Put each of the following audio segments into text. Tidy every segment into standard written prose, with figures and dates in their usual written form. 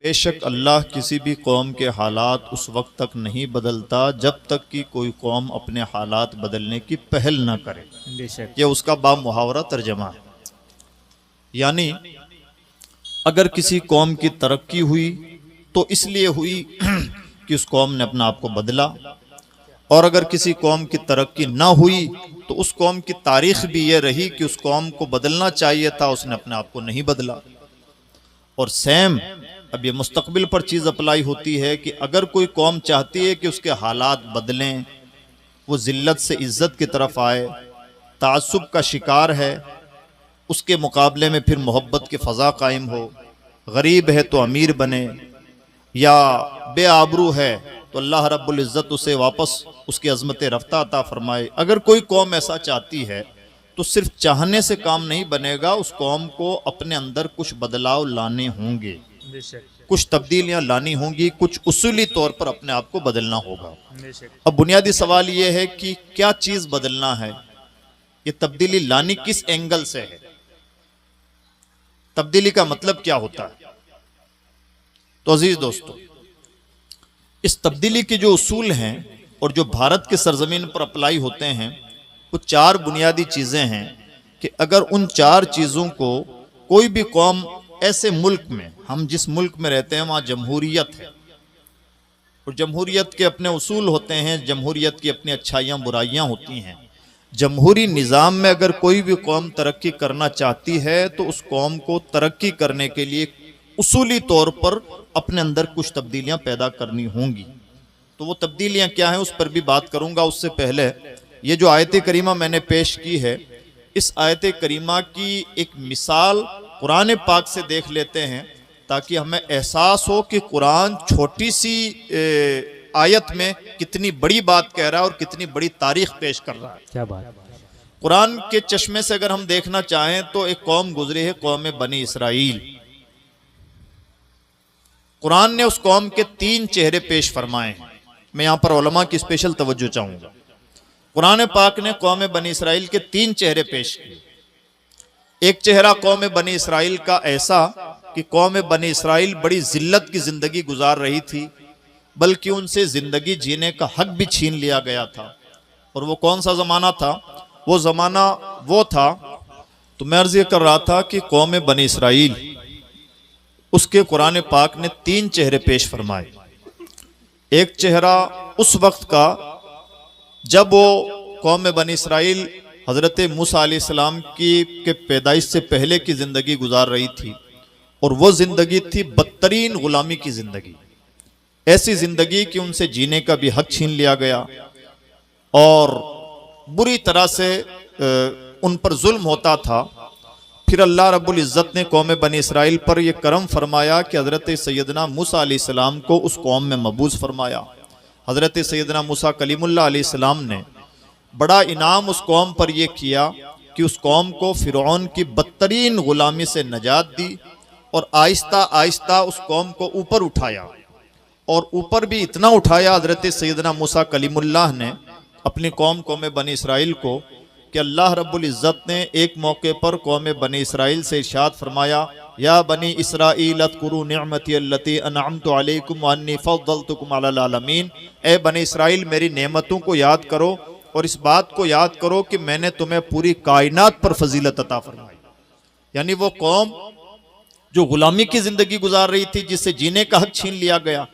بے شک اللہ کسی بھی قوم کے حالات اس وقت تک نہیں بدلتا جب تک کہ کوئی قوم اپنے حالات بدلنے کی پہل نہ کرے۔ بے شک یہ اس کا با محاورہ ترجمہ ہے۔ یعنی اگر کسی قوم کی ترقی ہوئی تو اس لیے ہوئی کہ اس قوم نے اپنا آپ کو بدلا، اور اگر کسی قوم کی ترقی نہ ہوئی تو اس قوم کی تاریخ بھی یہ رہی کہ اس قوم کو بدلنا چاہیے تھا، اس نے اپنے آپ کو نہیں بدلا۔ اور سیم اب یہ مستقبل پر چیز اپلائی ہوتی ہے کہ اگر کوئی قوم چاہتی ہے کہ اس کے حالات بدلیں، وہ ذلت سے عزت کی طرف آئے، تعصب کا شکار ہے، اس کے مقابلے میں پھر محبت کی فضا قائم ہو، غریب ہے تو امیر بنے، یا بے آبرو ہے تو اللہ رب العزت اسے واپس اس کی عظمت رفتہ عطا فرمائے۔ اگر کوئی قوم ایسا چاہتی ہے تو صرف چاہنے سے کام نہیں بنے گا، اس قوم کو اپنے اندر کچھ بدلاؤ لانے ہوں گے، بے شک کچھ تبدیلیاں لانی ہوں گی، کچھ اصولی طور پر اپنے آپ کو بدلنا ہوگا۔ بے شک اب بنیادی سوال یہ ہے کہ کیا چیز بدلنا ہے، یہ تبدیلی لانی کس اینگل سے ہے، تبدیلی کا مطلب کیا ہوتا ہے؟ تو عزیز دوستو، اس تبدیلی کے جو اصول ہیں اور جو بھارت کے سرزمین پر اپلائی ہوتے ہیں، وہ چار بنیادی چیزیں ہیں کہ اگر ان چار چیزوں کو کوئی بھی قوم ایسے ملک میں، ہم جس ملک میں رہتے ہیں وہاں جمہوریت ہے، اور جمہوریت کے اپنے اصول ہوتے ہیں، جمہوریت کی اپنی اچھائیاں برائیاں ہوتی ہیں۔ جمہوری نظام میں اگر کوئی بھی قوم ترقی کرنا چاہتی ہے تو اس قوم کو ترقی کرنے کے لیے اصولی طور پر اپنے اندر کچھ تبدیلیاں پیدا کرنی ہوں گی۔ تو وہ تبدیلیاں کیا ہیں اس پر بھی بات کروں گا۔ اس سے پہلے یہ جو آیت کریمہ میں نے پیش کی ہے، اس آیت کریمہ کی ایک مثال قرآن پاک سے دیکھ لیتے ہیں تاکہ ہمیں احساس ہو کہ قرآن چھوٹی سی آیت میں کتنی بڑی بات کہہ رہا ہے اور کتنی بڑی تاریخ پیش کر رہا ہے۔ کیا بات۔ قرآن کے چشمے سے اگر ہم دیکھنا چاہیں تو ایک قوم گزری ہے، قوم بنی اسرائیل۔ قرآن نے اس قوم کے تین چہرے پیش فرمائے ہیں، میں یہاں پر علماء کی اسپیشل توجہ چاہوں گا۔ قرآن پاک نے قوم بنی اسرائیل کے تین چہرے پیش کیے۔ ایک چہرہ قوم بنی اسرائیل کا ایسا کہ قوم بنی اسرائیل بڑی ذلت کی زندگی گزار رہی تھی، بلکہ ان سے زندگی جینے کا حق بھی چھین لیا گیا تھا۔ اور وہ کون سا زمانہ تھا؟ وہ زمانہ وہ تھا، تو میں عرض یہ کر رہا تھا کہ قوم بنی اسرائیل، اس کے قرآن پاک نے تین چہرے پیش فرمائے۔ ایک چہرہ اس وقت کا جب وہ قوم بنی اسرائیل حضرت موسیٰ علیہ السلام کی پیدائش سے پہلے کی زندگی گزار رہی تھی، اور وہ زندگی تھی بدترین غلامی کی زندگی، ایسی زندگی کہ ان سے جینے کا بھی حق چھین لیا گیا، اور بری طرح سے ان پر ظلم ہوتا تھا۔ پھر اللہ رب العزت نے قوم بنی اسرائیل پر یہ کرم فرمایا کہ حضرت سیدنا موسیٰ علیہ السلام کو اس قوم میں مبعوث فرمایا۔ حضرت سیدنا موسیٰ کلیم اللہ علیہ السلام نے بڑا انعام اس قوم پر یہ کیا کہ اس قوم کو فرعون کی بدترین غلامی سے نجات دی، اور آہستہ آہستہ اس قوم کو اوپر اٹھایا، اور اوپر بھی اتنا اٹھایا حضرت سیدنا موسیٰ کلیم اللہ نے اپنی قوم بنی اسرائیل کو کہ اللہ رب العزت نے ایک موقع پر قوم بنی اسرائیل سے ارشاد فرمایا، یا بنی اسرائیل اذکروا نعمتی التی انعمت علیکم وانی فضلتکم علی العالمین، اے بنی اسرائیل میری نعمتوں کو یاد کرو، اور اس بات کو یاد کرو کہ میں نے تمہیں پوری کائنات پر فضیلت عطا فرمائی۔ یعنی وہ قوم جو غلامی کی زندگی گزار رہی تھی، جس سے جینے کا حق چھین لیا گیا،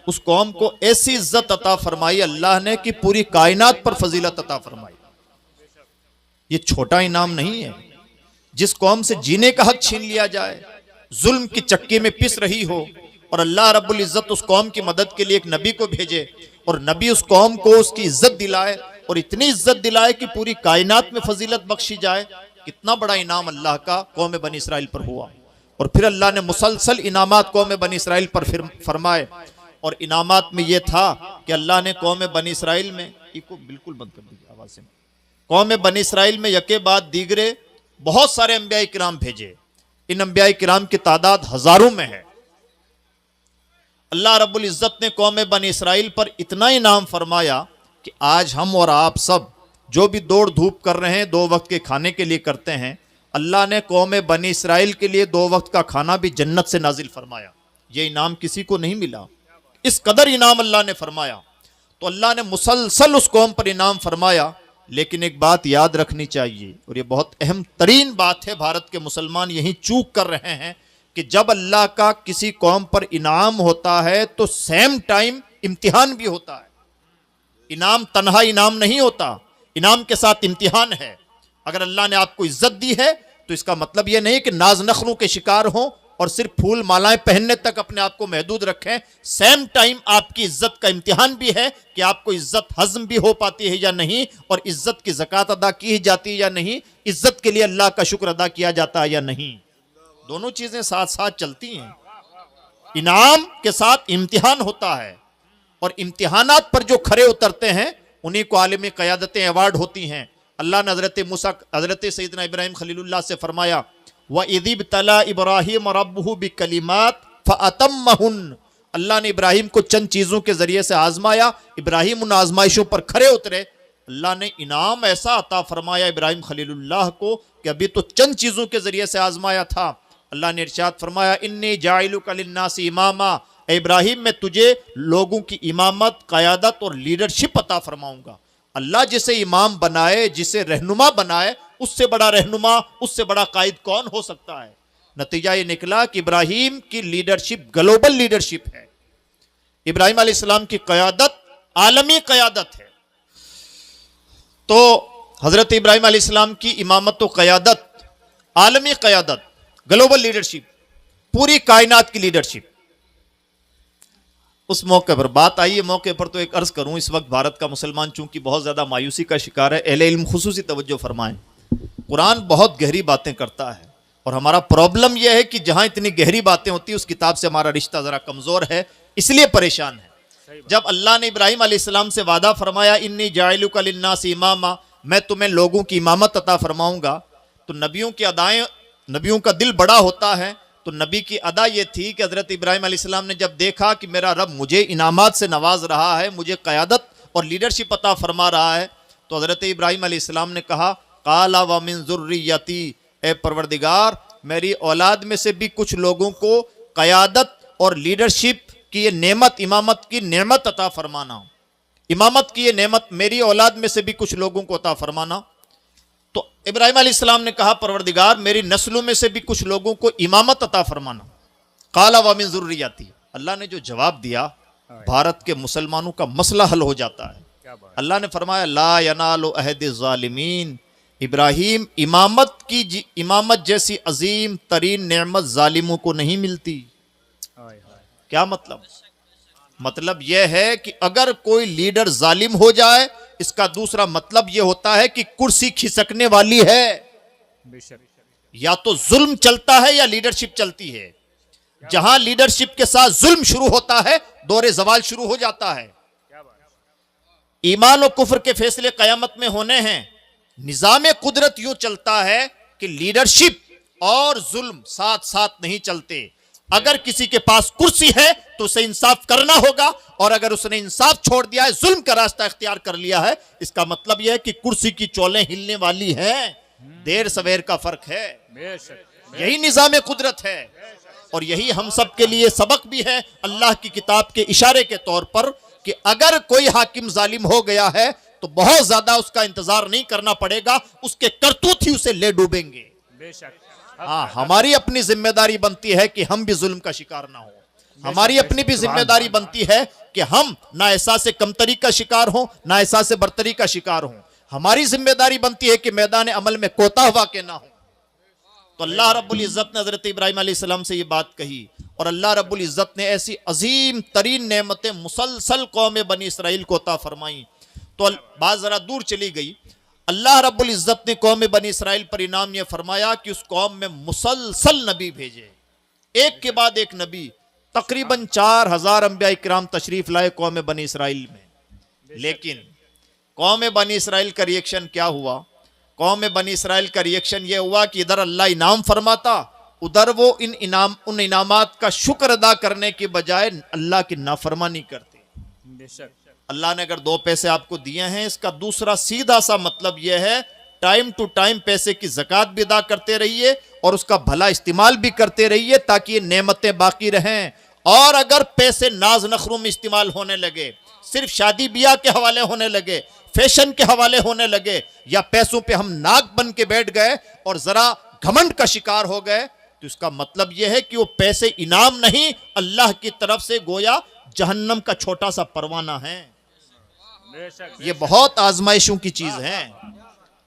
اس قوم کو ایسی عزت عطا فرمائی اللہ نے کہ پوری کائنات پر فضیلت عطا فرمائی۔ یہ چھوٹا انعام نہیں ہے۔ جس قوم سے جینے کا حق چھین لیا جائے، ظلم کی چکی میں پس رہی ہو، اور اللہ رب العزت اس قوم کی مدد کے لیے ایک نبی کو بھیجے، اور نبی اس قوم کو اس کی عزت دلائے، اور اتنی عزت دلائے کہ پوری کائنات میں فضیلت بخشی جائے، کتنا بڑا انعام اللہ کا قوم بنی اسرائیل پر ہوا۔ اور پھر اللہ نے مسلسل انعامات قوم بنی اسرائیل پر فرمائے، اور انعامات میں یہ تھا کہ اللہ نے قوم بنی اسرائیل میں بالکل بند کر دیجیے آواز سے، قوم بنی اسرائیل میں یکے بعد دیگرے بہت سارے انبیاء کرام بھیجے۔ ان انبیاء کرام کی تعداد ہزاروں میں ہے۔ اللہ رب العزت نے قوم بنی اسرائیل پر اتنا انعام فرمایا کہ آج ہم اور آپ سب جو بھی دوڑ دھوپ کر رہے ہیں، 2 وقت کے کھانے کے لیے کرتے ہیں، اللہ نے قوم بنی اسرائیل کے لیے 2 وقت کا کھانا بھی جنت سے نازل فرمایا۔ یہ انعام کسی کو نہیں ملا، اس قدر انعام اللہ نے فرمایا۔ تو اللہ نے مسلسل اس قوم پر انعام فرمایا، لیکن ایک بات یاد رکھنی چاہیے، اور یہ بہت اہم ترین بات ہے، بھارت کے مسلمان یہی چوک کر رہے ہیں کہ جب اللہ کا کسی قوم پر انعام ہوتا ہے تو سیم ٹائم امتحان بھی ہوتا ہے۔ انعام تنہا انعام نہیں ہوتا، انعام کے ساتھ امتحان ہے۔ اگر اللہ نے آپ کو عزت دی ہے تو اس کا مطلب یہ نہیں کہ ناز نخنوں کے شکار ہوں اور صرف پھول مالائیں پہننے تک اپنے آپ کو محدود رکھیں۔ سیم ٹائم آپ کی عزت کا امتحان بھی ہے کہ آپ کو عزت ہضم بھی ہو پاتی ہے یا نہیں، اور عزت کی زکوٰۃ ادا کی جاتی ہے یا نہیں، عزت کے لیے اللہ کا شکر ادا کیا جاتا ہے یا نہیں۔ دونوں چیزیں ساتھ ساتھ چلتی ہیں۔ انعام کے ساتھ امتحان ہوتا ہے، اور امتحانات پر جو کھرے اترتے ہیں انہیں کو عالمی قیادتیں ایوارڈ ہوتی ہیں۔ اللہ نے حضرت سیدنا ابراہیم خلیل اللہ سے فرمایا وَإِذِ ابْتَلَىٰ إِبْرَاهِيمَ رَبُّهُ بِكَلِمَاتٍ فَأَتَمَّهُنَّ، اللہ نے ابراہیم کو چند چیزوں کے ذریعے سے آزمایا، ابراہیم ان آزمائشوں پر کھرے اترے، اللہ نے انعام ایسا عطا فرمایا ابراہیم خلیل اللہ کو کہ ابھی تو چند چیزوں کے ذریعے سے آزمایا تھا۔ اللہ نے ارشاد فرمایا انی جاعلک للناس اماما، اے ابراہیم میں تجھے لوگوں کی امامت، قیادت اور لیڈرشپ عطا فرماؤں گا۔ اللہ جسے امام بنائے، جسے رہنما بنائے، اس سے بڑا رہنما، اس سے بڑا قائد کون ہو سکتا ہے؟ نتیجہ یہ نکلا کہ ابراہیم کی لیڈرشپ گلوبل لیڈرشپ ہے، ابراہیم علیہ السلام کی قیادت عالمی قیادت ہے۔ تو حضرت ابراہیم علیہ السلام کی امامت و قیادت، عالمی قیادت، گلوبل لیڈرشپ، پوری کائنات کی لیڈرشپ۔ اس موقع پر بات آئی ہے، موقع پر تو ایک عرض کروں، اس وقت بھارت کا مسلمان چونکہ بہت زیادہ مایوسی کا شکار ہے، اہل علم خصوصی توجہ فرمائیں۔ قرآن بہت گہری باتیں کرتا ہے، اور ہمارا پرابلم یہ ہے کہ جہاں اتنی گہری باتیں ہوتی ہیں اس کتاب سے ہمارا رشتہ ذرا کمزور ہے، اس لیے پریشان ہے۔ جب اللہ نے ابراہیم علیہ السلام سے وعدہ فرمایا انی جاعلک للناس اماما، میں تمہیں لوگوں کی امامت عطا فرماؤں گا، تو نبیوں کی ادائیں، نبیوں کا دل بڑا ہوتا ہے، تو نبی کی ادا یہ تھی کہ حضرت ابراہیم علیہ السلام نے جب دیکھا کہ میرا رب مجھے انعامات سے نواز رہا ہے، مجھے قیادت اور لیڈرشپ عطا فرما رہا ہے، تو حضرت ابراہیم علیہ السلام نے کہا قال ومن ذریتی، اے پروردگار میری اولاد میں سے بھی کچھ لوگوں کو قیادت اور لیڈرشپ کی یہ نعمت، امامت کی نعمت عطا فرمانا، امامت کی یہ نعمت میری اولاد میں سے بھی کچھ لوگوں کو عطا فرمانا۔ تو ابراہیم علیہ السلام نے کہا پروردگار میری نسلوں میں سے بھی کچھ لوگوں کو امامت عطا فرمانا۔ قال ومن ذریتی، اللہ نے جو جواب دیا بھارت کے مسلمانوں کا مسئلہ حل ہو جاتا ہے۔ اللہ نے فرمایا لا ینال عہد الظالمین، ابراہیم امامت جیسی عظیم ترین نعمت ظالموں کو نہیں ملتی۔ کیا مطلب؟ مطلب یہ ہے کہ اگر کوئی لیڈر ظالم ہو جائے، اس کا دوسرا مطلب یہ ہوتا ہے کہ کرسی کھسکنے والی ہے، یا تو ظلم چلتا ہے یا لیڈرشپ چلتی ہے۔ جہاں لیڈرشپ کے ساتھ ظلم شروع ہوتا ہے دور زوال شروع ہو جاتا ہے۔ ایمان و کفر کے فیصلے قیامت میں ہونے ہیں۔ نظام قدرت یوں چلتا ہے کہ لیڈرشپ اور ظلم ساتھ ساتھ نہیں چلتے۔ اگر کسی کے پاس کرسی ہے تو اسے انصاف کرنا ہوگا، اور اگر اس نے انصاف چھوڑ دیا ہے، ظلم کا راستہ اختیار کر لیا ہے، اس کا مطلب یہ ہے کہ کرسی کی چولیں ہلنے والی ہیں۔ دیر سویر کا فرق ہے، یہی نظام قدرت ہے، اور یہی ہم سب کے لیے سبق بھی ہے اللہ کی کتاب کے اشارے کے طور پر کہ اگر کوئی حاکم ظالم ہو گیا ہے تو بہت زیادہ اس کا انتظار نہیں کرنا پڑے گا، اس کے کرتوت ہی اسے لے ڈوبیں گے۔ ہاں، ہماری اپنی ذمہ داری بنتی ہے کہ ہم بھی ظلم کا شکار نہ ہوں۔ ہماری اپنی بھی ذمہ داری بنتی ہے کہ ہم نہ احساس کمتری کا شکار ہوں، نہ احساس برتری کا شکار ہوں۔ ہماری ذمہ داری بنتی ہے کہ میدان عمل میں کوتاہ واقع نہ ہوں۔ تو اللہ رب العزت نے حضرت ابراہیم علیہ السلام سے یہ بات کہی، اور اللہ رب العزت نے ایسی عظیم ترین نعمتیں مسلسل قوم بنی اسرائیل کو عطا فرمائیں۔ تو بات ذرا دور چلی گئی۔ اللہ رب العزت نے قوم بنی اسرائیل پر انعام یہ فرمایا کہ اس قوم میں مسلسل نبی بھیجے، ایک کے بعد ایک نبی۔ تقریباً 4000 انبیاء کرام تشریف لائے قوم بنی اسرائیل میں، لیکن قوم بنی اسرائیل کا ریئیکشن کیا ہوا؟ قوم بنی اسرائیل کا ریئیکشن یہ ہوا کہ ادھر اللہ انعام فرماتا، ادھر وہ ان انعامات کا شکر ادا کرنے کے بجائے اللہ کی نافرمانی کرتے۔ اللہ نے اگر 2 پیسے آپ کو دیے ہیں، اس کا دوسرا سیدھا سا مطلب یہ ہے ٹائم ٹو ٹائم پیسے کی زکوٰۃ بھی ادا کرتے رہیے اور اس کا بھلا استعمال بھی کرتے رہیے تاکہ یہ نعمتیں باقی رہیں، اور اگر پیسے ناز نخروں میں استعمال ہونے لگے، صرف شادی بیاہ کے حوالے ہونے لگے، فیشن کے حوالے ہونے لگے، یا پیسوں پہ ہم ناک بن کے بیٹھ گئے اور ذرا گھمنڈ کا شکار ہو گئے، تو اس کا مطلب یہ ہے کہ وہ پیسے انعام نہیں، اللہ کی طرف سے گویا جہنم کا چھوٹا سا پروانہ ہے۔ یہ بہت آزمائشوں کی چیز ہے،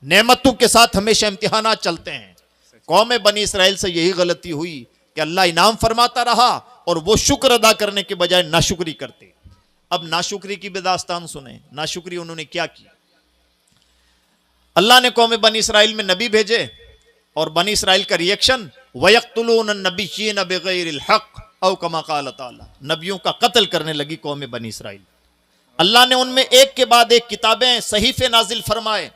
نعمتوں کے ساتھ ہمیشہ امتحانات چلتے ہیں۔ قوم بنی اسرائیل سے یہی غلطی ہوئی کہ اللہ انعام فرماتا رہا اور وہ شکر ادا کرنے کے بجائے ناشکری کرتے۔ اب ناشکری کی بھی داستان سنیں، ناشکری انہوں نے کیا کی۔ اللہ نے قوم بنی اسرائیل میں نبی بھیجے اور بنی اسرائیل کا ریئیکشن وَيَقْتُلُونَ النَّبِيِّينَ بِغَيْرِ الْحَقِّ اَوْ كَمَا قَالَ تَعَالَى، نبیوں کا قتل کرنے لگی قوم بنی اسرائیل۔ اللہ نے ان میں ایک کے بعد ایک کتابیں، صحیفے نازل فرمائے۔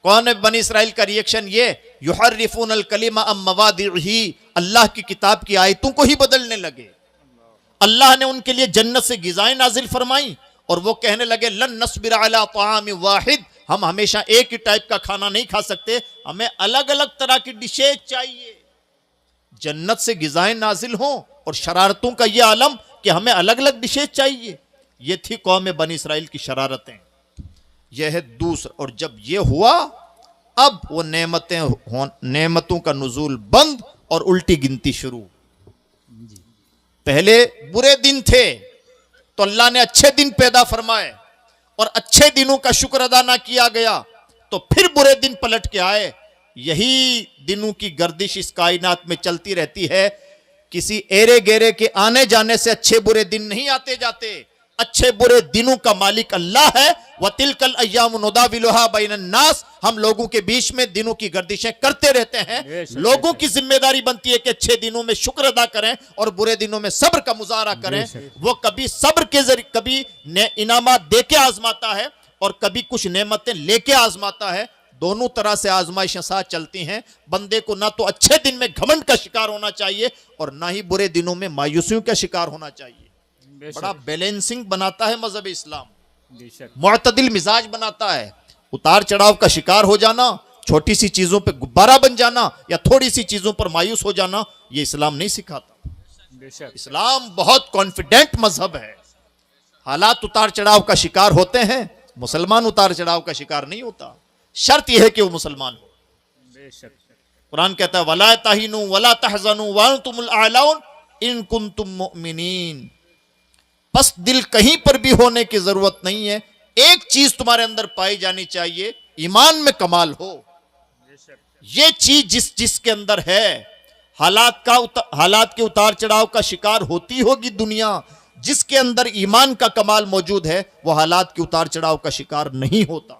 قوم بنی اسرائیل کا ریئیکشن یہ یحرفون الکلم عن مواضعہ، اللہ کی کتاب کی آیتوں کو ہی بدلنے لگے۔ اللہ نے ان کے لیے جنت سے غذائیں نازل فرمائیں اور وہ کہنے لگے لن نصبر علی طعام واحد، ہم ہمیشہ ایک ہی ٹائپ کا کھانا نہیں کھا سکتے، ہمیں الگ الگ طرح کی ڈشیں چاہیے۔ جنت سے غذائیں نازل ہوں اور شرارتوں کا یہ عالم کہ ہمیں الگ الگ ڈشیں چاہیے، یہ تھی قوم بنی اسرائیل کی شرارتیں۔ یہ ہے دوسرا، اور جب یہ ہوا اب وہ نعمتوں کا نزول بند اور الٹی گنتی شروع۔ پہلے برے دن تھے تو اللہ نے اچھے دن پیدا فرمائے اور اچھے دنوں کا شکر ادا نہ کیا گیا تو پھر برے دن پلٹ کے آئے۔ یہی دنوں کی گردش اس کائنات میں چلتی رہتی ہے، کسی ایرے گیرے کے آنے جانے سے اچھے برے دن نہیں آتے جاتے، اچھے برے دنوں کا مالک اللہ ہے۔ وَتِلْكَ الْأَيَّامُ نُدَاوِلُهَا بَيْنَ النَّاسِ، ہم لوگوں کے بیچ میں دنوں کی گردشیں کرتے رہتے ہیں۔ لوگوں کی ذمہ داری بنتی ہے کہ اچھے دنوں میں شکر ادا کریں اور برے دنوں میں صبر کا مظاہرہ کریں۔ وہ کبھی صبر کے ذریعے کبھی انعامات دے کے آزماتا ہے اور کبھی کچھ نعمتیں لے کے آزماتا ہے، دونوں طرح سے آزمائشیں ساتھ چلتی ہیں۔ بندے کو نہ تو اچھے دن میں گھمنڈ کا شکار ہونا چاہیے اور نہ ہی برے دنوں میں مایوسیوں کا شکار ہونا چاہیے۔ بڑا بیلنسنگ بناتا ہے مذہب اسلام، معتدل مزاج بناتا ہے۔ اتار چڑھاؤ کا شکار ہو جانا، چھوٹی سی چیزوں پہ غبارہ بن جانا یا تھوڑی سی چیزوں پر مایوس ہو جانا، یہ اسلام نہیں سکھاتا۔ اسلام بہت کانفیڈنٹ مذہب ہے۔ حالات اتار چڑھاؤ کا شکار ہوتے ہیں، مسلمان اتار چڑھاؤ کا شکار نہیں ہوتا، شرط یہ ہے کہ وہ مسلمان ہو۔ قرآن کہتا ہے وَلَا تَهِنُوا وَلَا تَحْزَنُوا وَأَنْتُمُ الْأَعْلَوْنَ إِن كُنتُم مُؤْمِنِينَ، پس دل کہیں پر بھی ہونے کی ضرورت نہیں ہے، ایک چیز تمہارے اندر پائی جانی چاہیے، ایمان میں کمال ہو۔ یہ چیز جس کے اندر ہے، حالات کے اتار چڑھاؤ کا شکار ہوتی ہوگی دنیا، جس کے اندر ایمان کا کمال موجود ہے وہ حالات کے اتار چڑھاؤ کا شکار نہیں ہوتا۔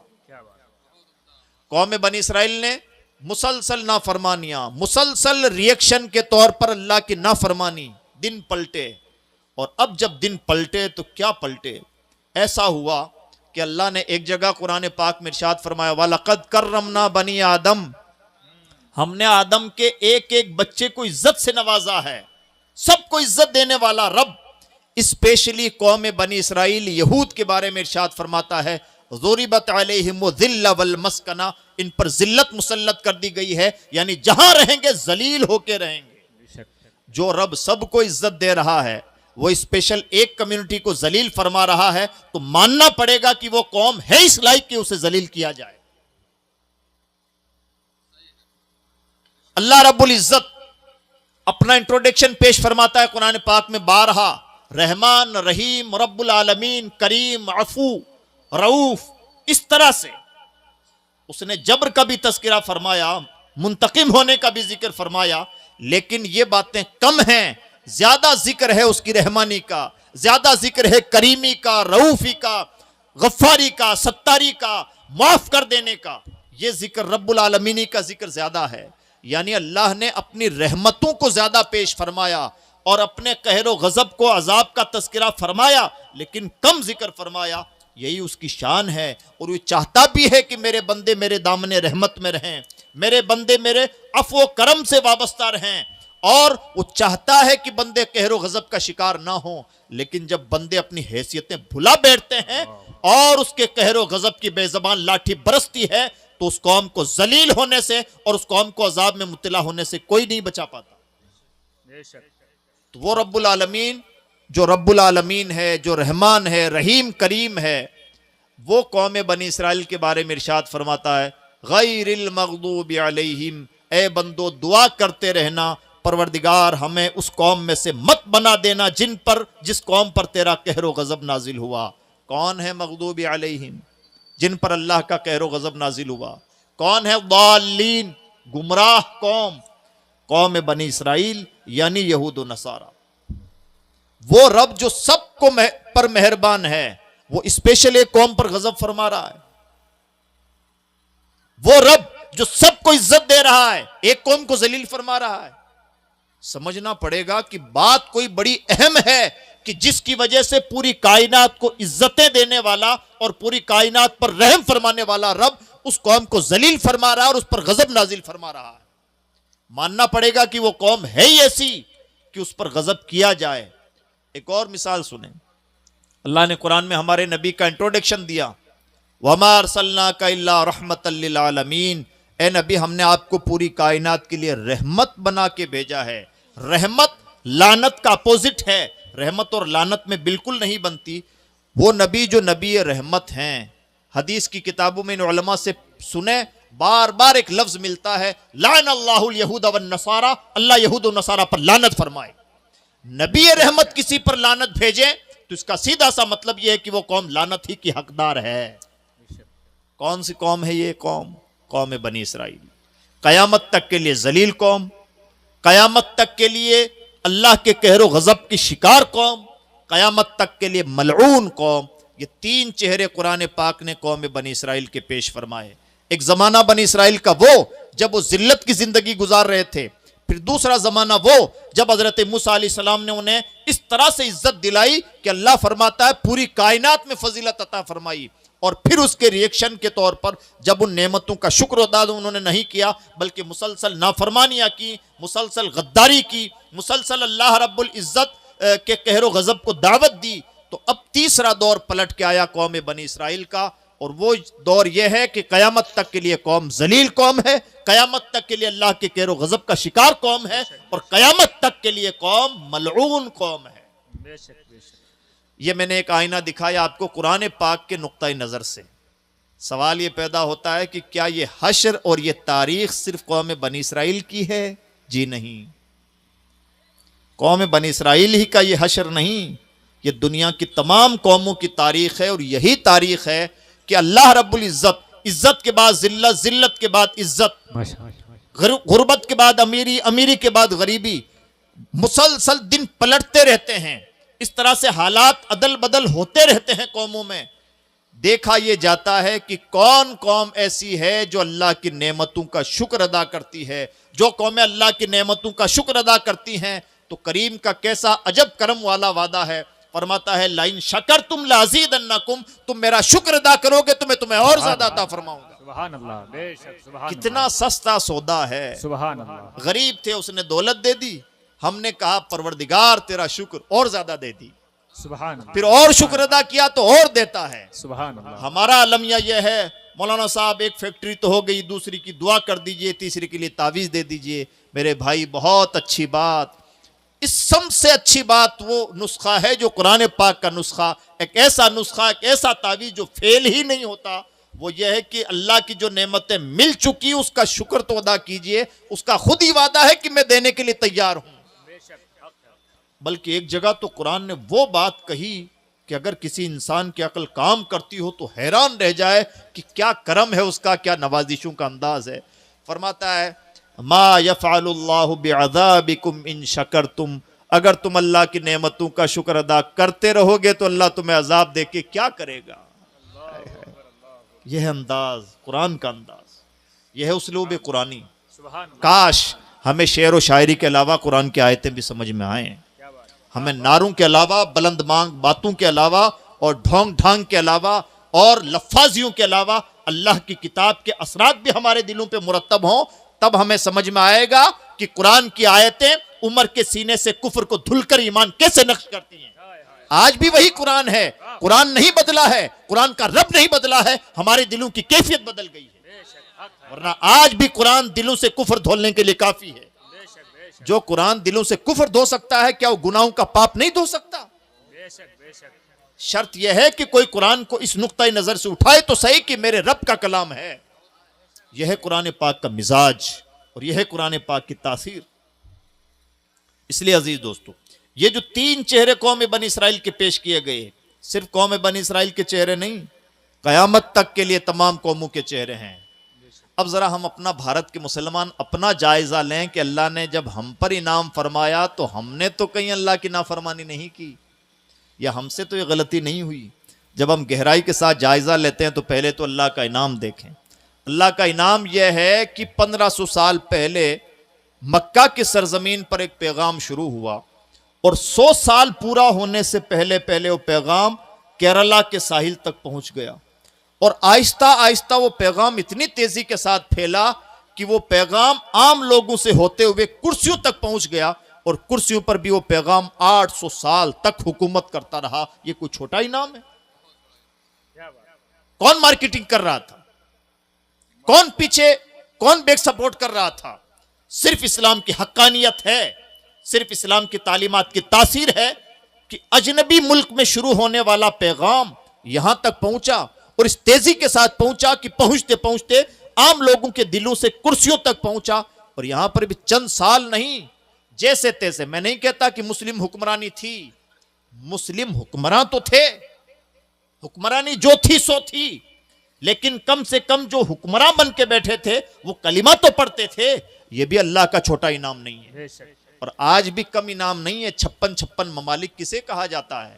قوم بنی اسرائیل نے مسلسل نافرمانیاں، مسلسل ریئیکشن کے طور پر اللہ کی نافرمانی، دن پلٹے، اور اب جب دن پلٹے تو کیا پلٹے؟ ایسا ہوا کہ اللہ نے ایک جگہ قرآن پاک میں ارشاد فرمایا وَلَقَدْ كَرَّمْنَا بَنِي آدم، ہم نے آدم کے ایک ایک بچے کو عزت سے نوازا ہے، سب کو عزت دینے والا رب۔ اسپیشلی قوم بنی اسرائیل یہود کے بارے میں ارشاد فرماتا ہے ضُرِبَتْ عَلَيْهِمُ الذِّلَّ وَالْمَسْكَنَةُ، ان پر ذلت مسلط کر دی گئی ہے، یعنی جہاں رہیں گے ذلیل ہو کے رہیں گے۔ جو رب سب کو عزت دے رہا ہے وہ اسپیشل ایک کمیونٹی کو ذلیل فرما رہا ہے تو ماننا پڑے گا کہ وہ قوم ہے اس لائق کہ اسے ذلیل کیا جائے۔ اللہ رب العزت اپنا انٹروڈکشن پیش فرماتا ہے قرآن پاک میں بارہا، رحمان، رحیم، رب العالمین، کریم، عفو، رؤوف، اس طرح سے اس نے جبر کا بھی تذکرہ فرمایا، منتقم ہونے کا بھی ذکر فرمایا، لیکن یہ باتیں کم ہیں، زیادہ ذکر ہے اس کی رحمانی کا، زیادہ ذکر ہے کریمی کا، رؤوفی کا، غفاری کا، ستاری کا، معاف کر دینے کا۔ یہ ذکر رب العالمینی کا ذکر زیادہ ہے، یعنی اللہ نے اپنی رحمتوں کو زیادہ پیش فرمایا اور اپنے قہر و غضب کو، عذاب کا تذکرہ فرمایا لیکن کم ذکر فرمایا۔ یہی اس کی شان ہے اور وہ چاہتا بھی ہے کہ میرے بندے میرے دامن رحمت میں رہیں، میرے بندے میرے عفو و کرم سے وابستہ رہیں، اور وہ چاہتا ہے کہ بندے قہر و غضب کا شکار نہ ہوں۔ لیکن جب بندے اپنی حیثیتیں بھلا بیٹھتے ہیں اور اس کے قہر و غضب کی بے زبان لاٹھی برستی ہے تو اس قوم کو ذلیل ہونے سے اور اس قوم کو عذاب میں مبتلا ہونے سے کوئی نہیں بچا پاتا۔ تو وہ رب العالمین جو رب العالمین ہے، جو رحمان ہے، رحیم کریم ہے، وہ قوم بنی اسرائیل کے بارے میں ارشاد فرماتا ہے غیر المغضوب علیہم، اے بندو دعا کرتے رہنا پروردگار ہمیں اس قوم میں سے مت بنا دینا جس قوم پر تیرا قہر و غضب نازل ہوا۔ کون ہے مغضوب علیہم؟ جن پر اللہ کا قہر و غضب نازل ہوا۔ کون ہے ضالین؟ گمراہ قوم بنی اسرائیل یعنی یہود و نصارہ۔ وہ رب جو سب کو پر مہربان ہے، وہ اسپیشل ایک قوم پر غضب فرما رہا ہے۔ وہ رب جو سب کو عزت دے رہا ہے، ایک قوم کو ذلیل فرما رہا ہے۔ سمجھنا پڑے گا کہ بات کوئی بڑی اہم ہے کہ جس کی وجہ سے پوری کائنات کو عزتیں دینے والا اور پوری کائنات پر رحم فرمانے والا رب اس قوم کو ذلیل فرما رہا ہے اور اس پر غضب نازل فرما رہا ہے۔ ماننا پڑے گا کہ وہ قوم ہے ہی ایسی کہ اس پر غضب کیا جائے۔ ایک اور مثال سنیں، اللہ نے قرآن میں ہمارے نبی کا انٹروڈکشن دیا، وَمَا أَرْسَلْنَاكَ إِلَّا رَحْمَةً لِّلْعَالَمِينَ، اے نبی ہم نے آپ کو پوری کائنات کے لیے رحمت بنا کے بھیجا ہے۔ رحمت لعنت کا اپوزٹ ہے، رحمت اور لعنت میں بالکل نہیں بنتی۔ وہ نبی جو نبی رحمت ہیں، حدیث کی کتابوں میں ان علماء سے سنیں، بار بار ایک لفظ ملتا ہے لعن اللہ الیہود والنصارى، اللہ یہود و نصارہ پر لعنت فرمائے۔ نبی رحمت کسی پر لعنت بھیجے تو اس کا سیدھا سا مطلب یہ ہے کہ وہ قوم لعنت ہی کی حقدار ہے۔ کون سی قوم ہے یہ قوم بنی اسرائیل، قیامت تک کے لیے ذلیل قوم، قیامت تک کے لیے اللہ کے قہر و غضب کی شکار قوم، قیامت تک کے لیے ملعون قوم۔ یہ تین چہرے قرآن پاک نے قوم بنی اسرائیل کے پیش فرمائے۔ ایک زمانہ بنی اسرائیل کا وہ جب وہ ذلت کی زندگی گزار رہے تھے، پھر دوسرا زمانہ وہ جب حضرت موسیٰ علیہ السلام نے انہیں اس طرح سے عزت دلائی کہ اللہ فرماتا ہے پوری کائنات میں فضیلت عطا فرمائی، اور پھر اس کے ریئیکشن کے طور پر جب ان نعمتوں کا شکر ادا انہوں نے نہیں کیا بلکہ مسلسل نافرمانیاں کی، مسلسل غداری کی، مسلسل اللہ رب العزت کے قہر و غضب کو دعوت دی، تو اب تیسرا دور پلٹ کے آیا قوم بنی اسرائیل کا، اور وہ دور یہ ہے کہ قیامت تک کے لیے قوم ذلیل قوم ہے، قیامت تک کے لیے اللہ کے قہر و غضب کا شکار قوم ہے، اور قیامت تک کے لیے قوم ملعون قوم ہے۔ بے شک بے شک۔ یہ میں نے ایک آئینہ دکھایا آپ کو قرآن پاک کے نقطۂ نظر سے۔ سوال یہ پیدا ہوتا ہے کہ کیا یہ حشر اور یہ تاریخ صرف قوم بنی اسرائیل کی ہے؟ جی نہیں، قوم بنی اسرائیل ہی کا یہ حشر نہیں، یہ دنیا کی تمام قوموں کی تاریخ ہے، اور یہی تاریخ ہے کہ اللہ رب العزت عزت کے بعد ذلت، ذلت کے بعد عزت، غربت کے بعد امیری، امیری کے بعد غریبی، مسلسل دن پلٹتے رہتے ہیں۔ اس طرح سے حالات عدل بدل ہوتے رہتے ہیں قوموں میں۔ دیکھا یہ جاتا ہے کہ کون قوم ایسی ہے جو اللہ کی نعمتوں کا شکر ادا کرتی ہے۔ جو قومیں اللہ کی نعمتوں کا شکر ادا کرتی ہیں تو کریم کا کیسا عجب کرم والا وعدہ ہے، فرماتا ہے لَإِن شَكَرْتُمْ لَأَزِيدَنَّكُمْ، تم میرا شکر ادا کرو گے تو میں تمہیں اور زیادہ عطا فرماؤں گا۔ سبحان اللہ، بے شک سبحان اللہ۔ کتنا سستا سودا ہے۔ سبحان اللہ۔ غریب تھے اس نے دولت دے دی، ہم نے کہا پروردگار تیرا شکر اور زیادہ دے دی، سبحان اللہ۔ پھر اور شکر ادا کیا تو اور دیتا ہے۔ سبحان اللہ۔ ہمارا المیہ یہ ہے مولانا صاحب ایک فیکٹری تو ہو گئی، دوسری کی دعا کر دیجئے، تیسری کے لیے تعویذ دے دیجئے۔ میرے بھائی بہت اچھی بات، اس سب سے اچھی بات وہ نسخہ ہے جو قرآن پاک کا نسخہ، ایک ایسا نسخہ، ایک ایسا تعویذ جو فیل ہی نہیں ہوتا، وہ یہ ہے کہ اللہ کی جو نعمتیں مل چکی اس کا شکر تو ادا کیجئے، اس کا خود ہی وعدہ ہے کہ میں دینے کے لیے تیار ہوں۔ بلکہ ایک جگہ تو قرآن نے وہ بات کہی کہ اگر کسی انسان کی عقل کام کرتی ہو تو حیران رہ جائے کہ کیا کرم ہے اس کا، کیا نوازشوں کا انداز ہے۔ فرماتا ہے ما یفعل اللہ بعذابکم ان شکرتم، اگر تم اللہ کی نعمتوں کا شکر ادا کرتے رہو گے تو اللہ تمہیں عذاب دے کے کیا کرے گا۔ یہ ہے انداز، قرآن کا انداز، یہ ہے اسلوب قرآنی۔ کاش ہمیں شعر و شاعری کے علاوہ قرآن کی آیتیں بھی سمجھ میں آئیں، ہمیں نعروں کے علاوہ، بلند مانگ باتوں کے علاوہ، اور ڈھونگ ڈھانگ کے علاوہ، اور لفاظیوں کے علاوہ اللہ کی کتاب کے اثرات بھی ہمارے دلوں پہ مرتب ہوں، تب ہمیں سمجھ میں آئے گا کہ قرآن کی آیتیں عمر کے سینے سے کفر کو دھل کر ایمان کیسے نقش کرتی ہیں۔ آج بھی وہی قرآن ہے، قرآن نہیں بدلا ہے، قرآن کا رب نہیں بدلا ہے، ہمارے دلوں کی کیفیت بدل گئی ہے، ورنہ آج بھی قرآن دلوں سے کفر دھولنے کے لیے کافی ہے۔ جو قرآن دلوں سے کفر دھو سکتا ہے کیا وہ گناہوں کا پاپ نہیں دھو سکتا؟ شرط یہ ہے کہ کوئی قرآن کو اس نقطۂ نظر سے اٹھائے تو صحیح کہ میرے رب کا کلام ہے. یہ ہے قرآن پاک کا مزاج اور یہ ہے قرآن پاک کی تاثیر. اس لیے عزیز دوستو، یہ جو 3 چہرے قوم بنی اسرائیل کے پیش کیے گئے، صرف قوم بنی اسرائیل کے چہرے نہیں، قیامت تک کے لیے تمام قوموں کے چہرے ہیں. اب ذرا ہم اپنا بھارت کے مسلمان اپنا جائزہ لیں کہ اللہ نے جب ہم پر انعام فرمایا تو ہم نے تو کہیں اللہ کی نافرمانی نہیں کی، یا ہم سے تو یہ غلطی نہیں ہوئی. جب ہم گہرائی کے ساتھ جائزہ لیتے ہیں تو پہلے تو اللہ کا انعام دیکھیں. اللہ کا انعام یہ ہے کہ 1500 سال پہلے مکہ کی سرزمین پر ایک پیغام شروع ہوا اور 100 سال پورا ہونے سے پہلے وہ پیغام کیرلا کے ساحل تک پہنچ گیا، اور آہستہ آہستہ وہ پیغام اتنی تیزی کے ساتھ پھیلا کہ وہ پیغام عام لوگوں سے ہوتے ہوئے کرسیوں تک پہنچ گیا، اور کرسیوں پر بھی وہ پیغام 800 سال تک حکومت کرتا رہا. یہ کوئی چھوٹا انعام ہے؟ کون مارکیٹنگ کر رہا تھا؟ کون پیچھے، کون بیک سپورٹ کر رہا تھا؟ صرف اسلام کی حقانیت ہے، صرف اسلام کی تعلیمات کی تاثیر ہے کہ اجنبی ملک میں شروع ہونے والا پیغام یہاں تک پہنچا، اور اس تیزی کے ساتھ پہنچا کہ پہنچتے پہنچتے عام لوگوں کے دلوں سے کرسیوں تک پہنچا. اور یہاں پر بھی چند سال نہیں، جیسے تیسے. میں نہیں کہتا کہ مسلم حکمرانی تھی، مسلم حکمراں تو تھے، حکمرانی جو تھی سو تھی، لیکن کم سے کم جو حکمراں بن کے بیٹھے تھے وہ کلمہ تو پڑھتے تھے. یہ بھی اللہ کا چھوٹا انعام نہیں ہے، اور آج بھی کم انعام نہیں ہے. 56 ممالک کسے کہا جاتا ہے؟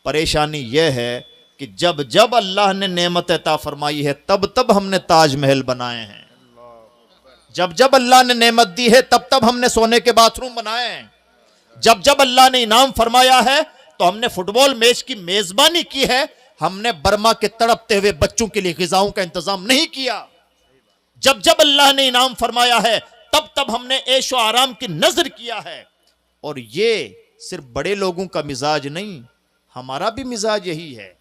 پریشانی یہ ہے کہ جب اللہ نے نعمت عطا فرمائی ہے تب ہم نے تاج محل بنائے ہیں، جب اللہ نے نعمت دی ہے تب ہم نے سونے کے باتھ روم بنائے ہیں، جب اللہ نے انعام فرمایا ہے تو ہم نے فٹ بال میچ کی میزبانی کی ہے. ہم نے برما کے تڑپتے ہوئے بچوں کے لیے غذاؤں کا انتظام نہیں کیا. جب اللہ نے انعام فرمایا ہے تب ہم نے عیش و آرام کی نظر کیا ہے. اور یہ صرف بڑے لوگوں کا مزاج نہیں، ہمارا بھی مزاج یہی ہے.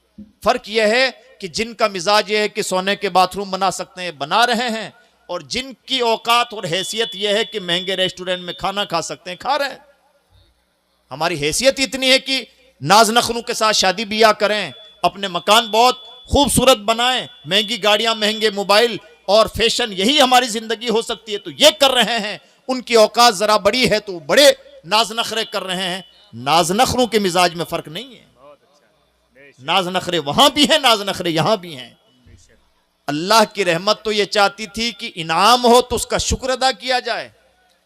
فرق یہ ہے کہ جن کا مزاج یہ ہے کہ سونے کے باتھ روم بنا سکتے ہیں بنا رہے ہیں، اور جن کی اوقات اور حیثیت یہ ہے کہ مہنگے ریسٹورنٹ میں کھانا کھا سکتے ہیں کھا رہے ہیں. ہماری حیثیت اتنی ہے کہ ناز نخروں کے ساتھ شادی بیاہ کریں، اپنے مکان بہت خوبصورت بنائیں، مہنگی گاڑیاں، مہنگے موبائل اور فیشن، یہی ہماری زندگی ہو سکتی ہے تو یہ کر رہے ہیں. ان کی اوقات ذرا بڑی ہے تو بڑے ناز نخرے کر رہے ہیں. ناز نخروں کے مزاج میں فرق نہیں ہے، ناز نخرے وہاں بھی ہیں، ناز نخرے یہاں بھی ہیں. اللہ کی رحمت تو یہ چاہتی تھی کہ انعام ہو تو اس کا شکر ادا کیا جائے،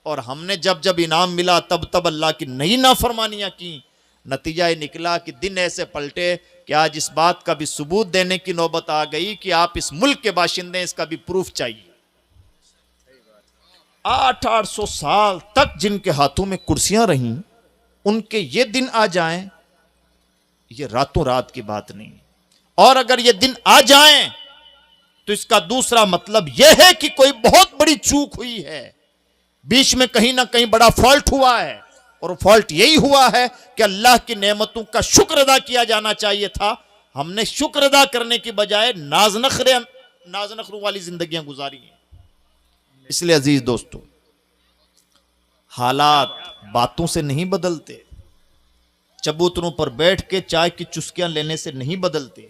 اور ہم نے جب انعام ملا تب اللہ کی نئی نافرمانیاں کی. نتیجہ یہ نکلا کہ دن ایسے پلٹے کہ آج اس بات کا بھی ثبوت دینے کی نوبت آ گئی کہ آپ اس ملک کے باشندے ہیں، اس کا بھی پروف چاہیے. 800 سال تک جن کے ہاتھوں میں کرسیاں رہیں، ان کے یہ دن آ جائیں، یہ راتوں رات کی بات نہیں. اور اگر یہ دن آ جائیں تو اس کا دوسرا مطلب یہ ہے کہ کوئی بہت بڑی چوک ہوئی ہے، بیچ میں کہیں نہ کہیں بڑا فالٹ ہوا ہے. اور فالٹ یہی ہوا ہے کہ اللہ کی نعمتوں کا شکر ادا کیا جانا چاہیے تھا. ہم نے شکر ادا کرنے کی بجائے ناز نخروں والی زندگیاں گزاری ہیں. اس لیے عزیز دوستو، حالات باتوں سے نہیں بدلتے، چبوتروں پر بیٹھ کے چائے کی چسکیاں لینے سے نہیں بدلتے.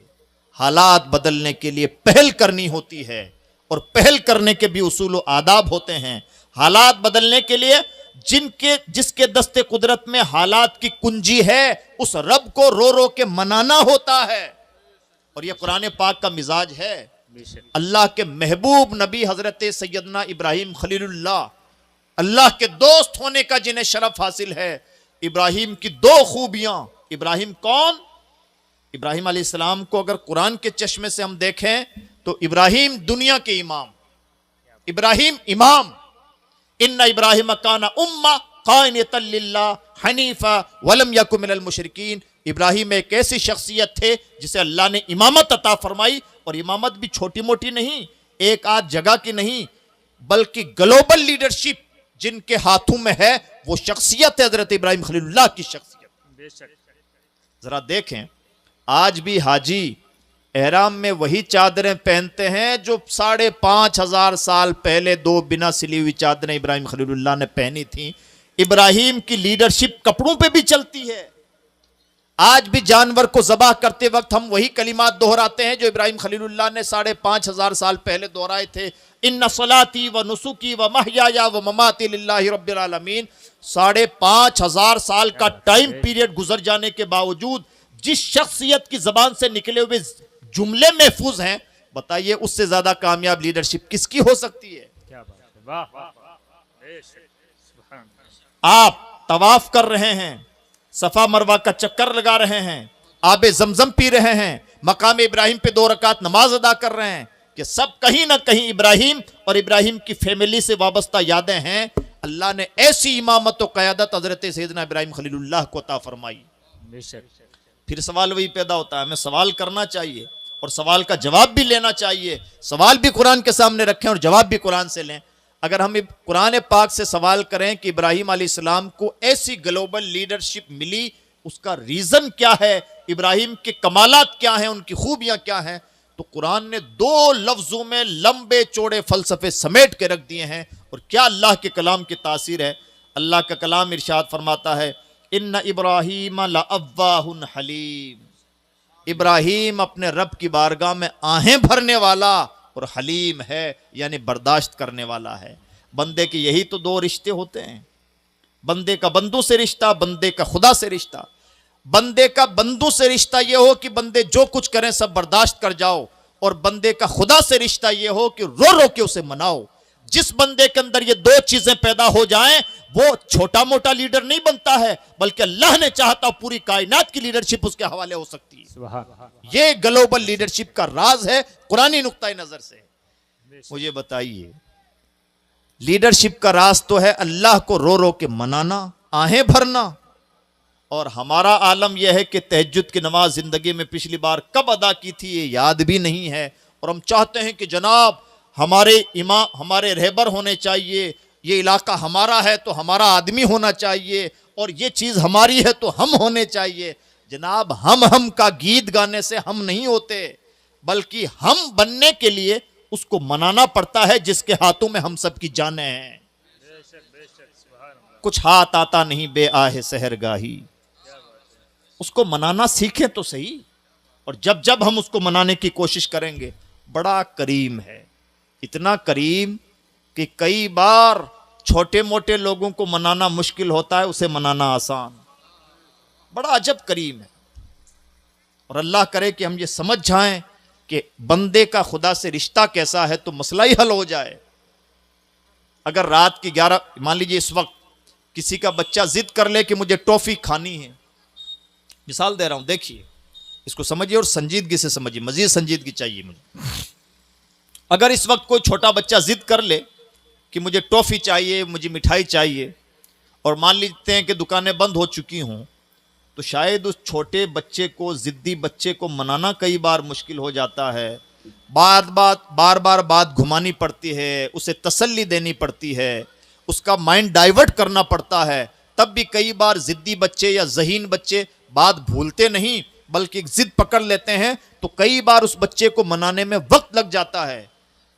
حالات بدلنے کے لیے پہل کرنی ہوتی ہے، اور پہل کرنے کے بھی اصول و آداب ہوتے ہیں. حالات بدلنے کے لیے جس کے دست قدرت میں حالات کی کنجی ہے، اس رب کو رو رو کے منانا ہوتا ہے. اور یہ قرآن پاک کا مزاج ہے. اللہ کے محبوب نبی حضرت سیدنا ابراہیم خلیل اللہ کے دوست ہونے کا جنہیں شرف حاصل ہے. ابراہیم کی 2 خوبیاں. ابراہیم کون؟ ابراہیم علیہ السلام کو اگر قرآن کے چشمے سے ہم دیکھیں تو ابراہیم دنیا کے امام، ابراہیم امام. ان ابراہیم کان امہ قانتا للہ حنیفا ولم یک من المشرکین. ابراہیم ایک ایسی شخصیت تھے جسے اللہ نے امامت عطا فرمائی، اور امامت بھی چھوٹی موٹی نہیں، ایک آدھ جگہ کی نہیں، بلکہ گلوبل لیڈرشپ جن کے ہاتھوں میں ہے وہ شخصیت ہے حضرت ابراہیم خلیل اللہ کی شخصیت. ذرا دیکھیں، آج بھی حاجی احرام میں وہی چادریں پہنتے ہیں جو 5,500 سال پہلے 2 بنا سلی ہوئی چادریں ابراہیم خلیل اللہ نے پہنی تھیں. ابراہیم کی لیڈرشپ کپڑوں پہ بھی چلتی ہے. آج بھی جانور کو ذبح کرتے وقت ہم وہی کلمات دہراتے ہیں جو ابراہیم خلیل اللہ نے 5,500 سال پہلے دہرائے تھے. ان صلاتی و نسکی و محیایا و مماتی للہ رب العالمین. 5,500 سال کا ٹائم پیریڈ گزر جانے کے باوجود جس شخصیت کی زبان سے نکلے ہوئے جملے محفوظ ہیں، بتائیے اس سے زیادہ کامیاب لیڈرشپ کس کی ہو سکتی ہے؟ کیا بات ہے، واہ واہ واہ، بے شک، سبحان اللہ. آپ طواف کر رہے ہیں، صفا مروہ کا چکر لگا رہے ہیں، آب زمزم پی رہے ہیں، مقام ابراہیم پہ 2 رکعت نماز ادا کر رہے ہیں، کہ سب کہیں نہ کہیں ابراہیم اور ابراہیم کی فیملی سے وابستہ یادیں ہیں. اللہ نے ایسی امامت و قیادت حضرت سیدنا ابراہیم خلیل اللہ کو عطا فرمائی. بے شک. پھر سوال وہی پیدا ہوتا ہے، ہمیں سوال کرنا چاہیے اور سوال کا جواب بھی لینا چاہیے. سوال بھی قرآن کے سامنے رکھیں اور جواب بھی قرآن سے لیں. اگر ہم قرآن پاک سے سوال کریں کہ ابراہیم علیہ السلام کو ایسی گلوبل لیڈرشپ ملی، اس کا ریزن کیا ہے، ابراہیم کے کمالات کیا ہیں، ان کی خوبیاں کیا ہیں، تو قرآن نے 2 لفظوں میں لمبے چوڑے فلسفے سمیٹ کے رکھ دیے ہیں. اور کیا اللہ کے کلام کی تاثیر ہے. اللہ کا کلام ارشاد فرماتا ہے ان ابراہیم لأواہ حلیم. ابراہیم اپنے رب کی بارگاہ میں آہیں بھرنے والا اور حلیم ہے، یعنی برداشت کرنے والا ہے. بندے کے یہی تو 2 رشتے ہوتے ہیں، بندے کا بندوں سے رشتہ، بندے کا خدا سے رشتہ. بندے کا بندوں سے رشتہ یہ ہو کہ بندے جو کچھ کریں سب برداشت کر جاؤ، اور بندے کا خدا سے رشتہ یہ ہو کہ رو رو کے اسے مناؤ. جس بندے کے اندر یہ 2 چیزیں پیدا ہو جائیں وہ چھوٹا موٹا لیڈر نہیں بنتا ہے، بلکہ اللہ نے چاہتا پوری کائنات کی لیڈرشپ اس کے حوالے ہو سکتی ہے. سبحان اللہ. یہ گلوبل لیڈرشپ کا راز ہے قرآنی نقطۂ نظر سے. مجھے بتائیے، لیڈرشپ کا راز تو ہے اللہ کو رو رو کے منانا، آہیں بھرنا. اور ہمارا عالم یہ ہے کہ تہجد کی نماز زندگی میں پچھلی بار کب ادا کی تھی یہ یاد بھی نہیں ہے، اور ہم چاہتے ہیں کہ جناب ہمارے امام ہمارے رہبر ہونے چاہیے، یہ علاقہ ہمارا ہے تو ہمارا آدمی ہونا چاہیے، اور یہ چیز ہماری ہے تو ہم ہونے چاہیے. جناب ہم کا گیت گانے سے ہم نہیں ہوتے، بلکہ ہم بننے کے لیے اس کو منانا پڑتا ہے جس کے ہاتھوں میں ہم سب کی جانیں ہیں. کچھ ہاتھ آتا نہیں بے آہ سحر گاہی. اس کو منانا سیکھیں تو صحیح. اور جب ہم اس کو منانے کی کوشش کریں گے، بڑا کریم ہے، اتنا کریم کہ کئی بار چھوٹے موٹے لوگوں کو منانا مشکل ہوتا ہے، اسے منانا آسان. بڑا عجب کریم ہے. اور اللہ کرے کہ ہم یہ سمجھ جائیں کہ بندے کا خدا سے رشتہ کیسا ہے تو مسئلہ ہی حل ہو جائے. اگر رات کی 11 مان لیجیے اس وقت کسی کا بچہ ضد کر لے کہ مجھے ٹافی کھانی ہے، مثال دے رہا ہوں، دیکھیے اس کو سمجھیے اور سنجیدگی سے سمجھیے، مزید سنجیدگی چاہیے مجھے. اگر اس وقت کوئی چھوٹا بچہ ضد کر لے کہ مجھے ٹافی چاہیے، مجھے مٹھائی چاہیے، اور مان لیتے ہیں کہ دکانیں بند ہو چکی ہوں، تو شاید اس چھوٹے بچے کو، ضدی بچے کو منانا کئی بار مشکل ہو جاتا ہے. بار بار بات گھمانی پڑتی ہے، اسے تسلی دینی پڑتی ہے، اس کا مائنڈ ڈائیورٹ کرنا پڑتا ہے. تب بھی کئی بار ضدی بچے یا ذہین بچے بات بھولتے نہیں بلکہ ایک ضد پکڑ لیتے ہیں، تو کئی بار اس بچے کو منانے میں وقت لگ جاتا ہے.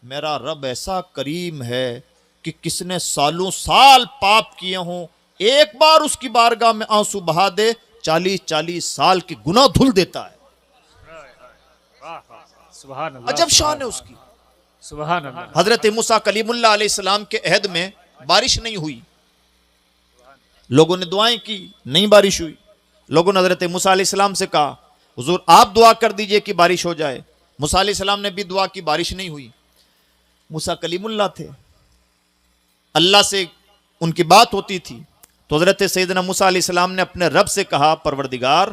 میرا رب ایسا کریم ہے کہ کس نے سالوں سال پاپ کیے ہوں، ایک بار اس کی بارگاہ میں آنسو بہا دے 40 سال کی گناہ دھل دیتا ہے. سبحان اللہ. عجب شان ہے اس کی. سبحان اللہ. حضرت موسیٰ کلیم اللہ علیہ السلام کے عہد میں بارش نہیں ہوئی، لوگوں نے دعائیں کی، نہیں بارش ہوئی. لوگوں نے حضرت موسیٰ علیہ السلام سے کہا حضور آپ دعا کر دیجئے کہ بارش ہو جائے. موسیٰ علیہ السلام نے بھی دعا کی، بارش نہیں ہوئی. موسیٰ کلیم اللہ تھے، اللہ سے ان کی بات ہوتی تھی. تو حضرت سیدنا موسیٰ علیہ السلام نے اپنے رب سے کہا پروردگار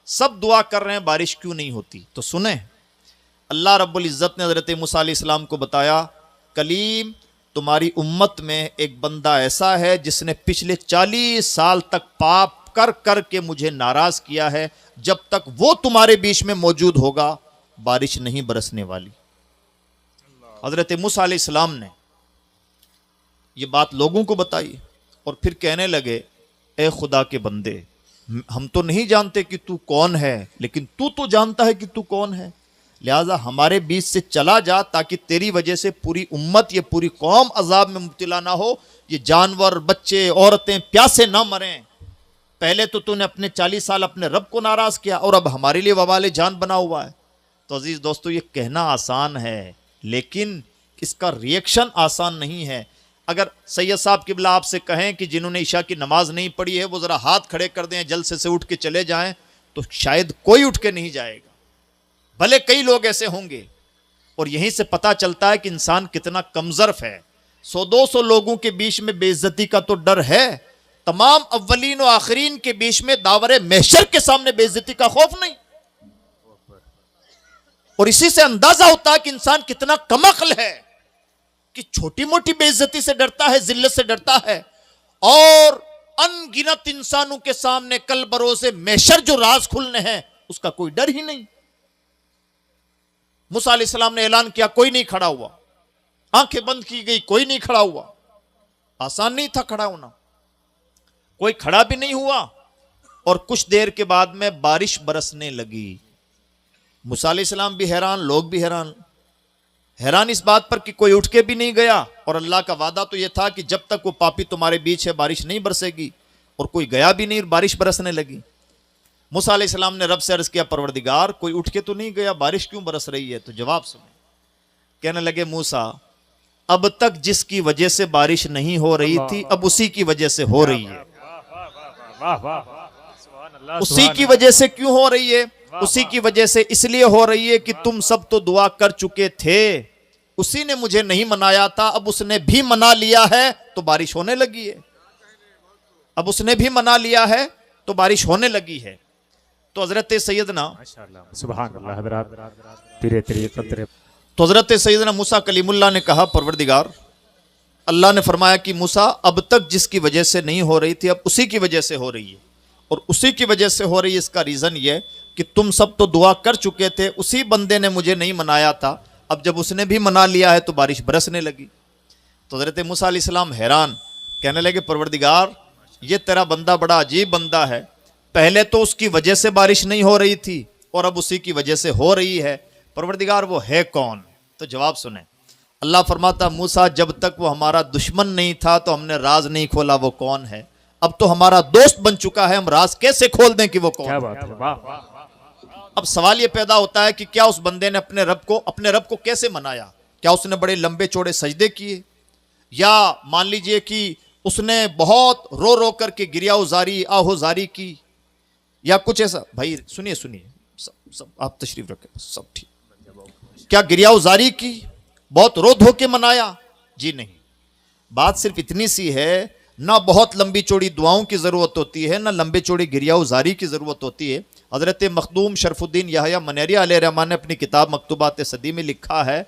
سب دعا کر رہے ہیں بارش کیوں نہیں ہوتی؟ تو سنیں، اللہ رب العزت نے حضرت موسیٰ علیہ السلام کو بتایا کلیم تمہاری امت میں ایک بندہ ایسا ہے جس نے پچھلے 40 سال تک پاپ کر کر کے مجھے ناراض کیا ہے، جب تک وہ تمہارے بیچ میں موجود ہوگا بارش نہیں برسنے والی. حضرت موسیٰ علیہ السلام نے یہ بات لوگوں کو بتائی اور پھر کہنے لگے اے خدا کے بندے، ہم تو نہیں جانتے کہ تو کون ہے، لیکن تو جانتا ہے کہ تو کون ہے، لہٰذا ہمارے بیچ سے چلا جا تاکہ تیری وجہ سے پوری امت، یہ پوری قوم عذاب میں مبتلا نہ ہو، یہ جانور، بچے، عورتیں پیاسے نہ مریں. پہلے تو نے اپنے 40 سال اپنے رب کو ناراض کیا اور اب ہمارے لیے وبال جان بنا ہوا ہے. تو عزیز دوستو یہ کہنا آسان ہے لیکن اس کا ریئیکشن آسان نہیں ہے. اگر سید صاحب قبلہ آپ سے کہیں کہ جنہوں نے عشاء کی نماز نہیں پڑھی ہے وہ ذرا ہاتھ کھڑے کر دیں, جلسے سے اٹھ کے چلے جائیں, تو شاید کوئی اٹھ کے نہیں جائے گا, بھلے کئی لوگ ایسے ہوں گے. اور یہیں سے پتہ چلتا ہے کہ انسان کتنا کمظرف ہے. 100-200 لوگوں کے بیچ میں بے عزتی کا تو ڈر ہے, تمام اولین و آخرین کے بیچ میں داور محشر کے سامنے بے عزتی کا خوف نہیں. اور اسی سے اندازہ ہوتا ہے کہ انسان کتنا کم عقل ہے کہ چھوٹی موٹی بے عزتی سے ڈرتا ہے, ذلت سے ڈرتا ہے, اور ان گنت انسانوں کے سامنے کل بروز محشر جو راز کھلنے ہیں اس کا کوئی ڈر ہی نہیں. موسیٰ علیہ السلام نے اعلان کیا, کوئی نہیں کھڑا ہوا, آنکھیں بند کی گئی, کوئی نہیں کھڑا ہوا. آسان نہیں تھا کھڑا ہونا, کوئی کھڑا بھی نہیں ہوا. اور کچھ دیر کے بعد میں بارش برسنے لگی. موسیٰ علیہ السلام بھی حیران, لوگ بھی حیران اس بات پر کہ کوئی اٹھ کے بھی نہیں گیا. اور اللہ کا وعدہ تو یہ تھا کہ جب تک وہ پاپی تمہارے بیچ ہے بارش نہیں برسے گی, اور کوئی گیا بھی نہیں اور بارش برسنے لگی. موسیٰ علیہ السلام نے رب سے عرض کیا, پروردگار کوئی اٹھ کے تو نہیں گیا, بارش کیوں برس رہی ہے؟ تو جواب سنیں, کہنے لگے موسیٰ اب تک جس کی وجہ سے بارش نہیں ہو رہی تھی اب اسی کی وجہ سے ہو رہی ہے. اسی کی وجہ سے کیوں ہو رہی ہے؟ اسی کی وجہ سے اس لیے ہو رہی ہے کہ تم سب تو دعا کر چکے تھے, اسی نے مجھے نہیں منایا تھا, اب اس نے بھی منا لیا ہے تو بارش ہونے لگی ہے. اب اس نے بھی منا لیا ہے تو بارش ہونے لگی ہے. تو حضرت سیدنا سبحان اللہ حضرات تو حضرت سیدنا موسیٰ کلیم اللہ نے کہا, پروردگار اللہ نے فرمایا کہ موسیٰ اب تک جس کی وجہ سے نہیں ہو رہی تھی اب اسی کی وجہ سے ہو رہی ہے, اور اسی کی وجہ سے ہو رہی ہے. اس کا ریزن یہ کہ تم سب تو دعا کر چکے تھے, اسی بندے نے مجھے نہیں منایا تھا, اب جب اس نے بھی منا لیا ہے تو بارش برسنے لگی. تو حضرت موسیٰ علیہ السلام حیران, کہنے لگے پروردگار یہ تیرا بندہ بڑا عجیب بندہ ہے, پہلے تو اس کی وجہ سے بارش نہیں ہو رہی تھی اور اب اسی کی وجہ سے ہو رہی ہے, پروردگار وہ ہے کون؟ تو جواب سنیں, اللہ فرماتا موسیٰ جب تک وہ ہمارا دشمن نہیں تھا تو ہم نے راز نہیں کھولا وہ کون ہے, اب تو ہمارا دوست بن چکا ہے, ہم راز کیسے کھول دیں کہ وہ کون ہے؟ اب سوال یہ پیدا ہوتا ہے کہ کیا اس بندے نے اپنے رب کو کیسے منایا؟ کیا اس نے بڑے لمبے چوڑے سجدے کیے, یا مان لیجئے کہ اس نے بہت رو رو کر کے گریہ زاری آہو زاری کی, یا کچھ ایسا؟ بھائی سنیے سب آپ تشریف رکھیں, سب ٹھیک. کیا گریہ زاری کی, بہت رو دھو کے منایا؟ جی نہیں. بات صرف اتنی سی ہے, نہ بہت لمبی چوڑی دعاؤں کی ضرورت ہوتی ہے, نہ لمبے چوڑی گریہ زاری کی ضرورت ہوتی ہے. حضرت مخدوم شرف الدین یحییٰ منیری علیہ الرحمٰن نے اپنی کتاب مکتوبات صدی میں لکھا ہے,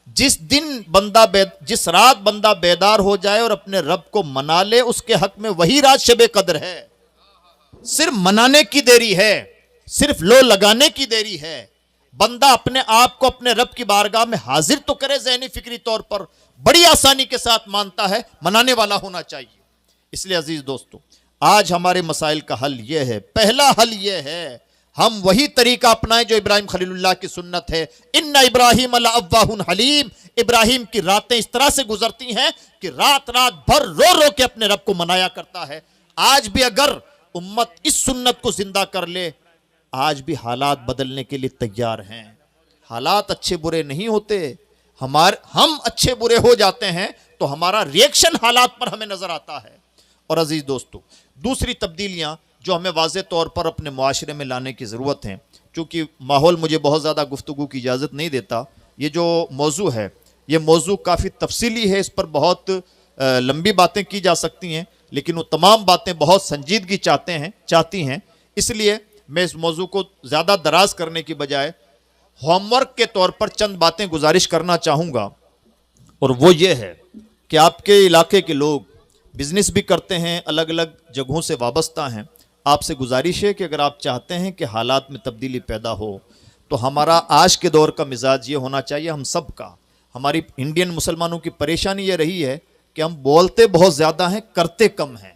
جس رات بندہ بیدار ہو جائے اور اپنے رب کو منا لے اس کے حق میں وہی رات شب قدر ہے. صرف منانے کی دیری ہے, صرف لو لگانے کی دیری ہے. بندہ اپنے آپ کو اپنے رب کی بارگاہ میں حاضر تو کرے ذہنی فکری طور پر, بڑی آسانی کے ساتھ مانتا ہے, منانے والا ہونا چاہیے. اس لیے عزیز دوستو آج ہمارے مسائل کا حل یہ ہے, پہلا حل یہ ہے ہم وہی طریقہ اپنائیں جو ابراہیم خلیل اللہ کی سنت ہے. ان ابراہیم لأواہ حلیم, ابراہیم کی راتیں اس طرح سے گزرتی ہیں کہ رات بھر رو رو کے اپنے رب کو منایا کرتا ہے. آج بھی اگر امت اس سنت کو زندہ کر لے, آج بھی حالات بدلنے کے لیے تیار ہیں. حالات اچھے برے نہیں ہوتے, ہم اچھے برے ہو جاتے ہیں تو ہمارا ریئیکشن حالات پر ہمیں نظر آتا ہے. اور عزیز دوستو دوسری تبدیلیاں جو ہمیں واضح طور پر اپنے معاشرے میں لانے کی ضرورت ہیں, چونکہ ماحول مجھے بہت زیادہ گفتگو کی اجازت نہیں دیتا, یہ جو موضوع ہے یہ موضوع کافی تفصیلی ہے, اس پر بہت لمبی باتیں کی جا سکتی ہیں, لیکن وہ تمام باتیں بہت سنجیدگی چاہتی ہیں. اس لیے میں اس موضوع کو زیادہ دراز کرنے کی بجائے ہوم ورک کے طور پر چند باتیں گزارش کرنا چاہوں گا, اور وہ یہ ہے کہ آپ کے علاقے کے لوگ بزنس بھی کرتے ہیں, الگ الگ جگہوں سے وابستہ ہیں. آپ سے گزارش ہے کہ اگر آپ چاہتے ہیں کہ حالات میں تبدیلی پیدا ہو تو ہمارا آج کے دور کا مزاج یہ ہونا چاہیے, ہم سب کا, ہماری انڈین مسلمانوں کی پریشانی یہ رہی ہے کہ ہم بولتے بہت زیادہ ہیں, کرتے کم ہیں,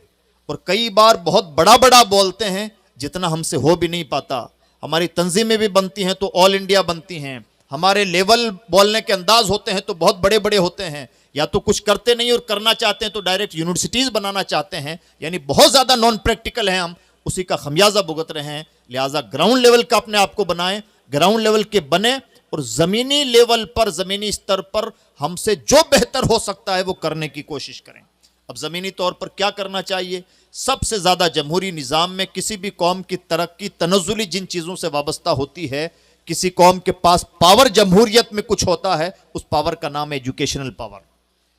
اور کئی بار بہت بڑا بولتے ہیں جتنا ہم سے ہو بھی نہیں پاتا. ہماری تنظیمیں بھی بنتی ہیں تو آل انڈیا بنتی ہیں, ہمارے لیول بولنے کے انداز ہوتے ہیں تو بہت بڑے ہوتے ہیں, یا تو کچھ کرتے نہیں اور کرنا چاہتے ہیں تو ڈائریکٹ یونیورسٹیز بنانا چاہتے ہیں, یعنی بہت زیادہ نان پریکٹیکل ہیں ہم. اسی کا خمیازہ بھگت رہے ہیں. لہٰذا گراؤنڈ لیول کا اپنے آپ کو بنائیں, گراؤنڈ لیول کے بنے, اور زمینی لیول پر, زمینی استر پر ہم سے جو بہتر ہو سکتا ہے وہ کرنے کی کوشش کریں. اب زمینی طور پر کیا کرنا چاہیے؟ سب سے زیادہ جمہوری نظام میں کسی بھی قوم کی ترقی تنزلی جن چیزوں سے وابستہ ہوتی ہے, کسی قوم کے پاس پاور جمہوریت میں کچھ ہوتا ہے, اس پاور کا نام ہے ایجوکیشنل پاور.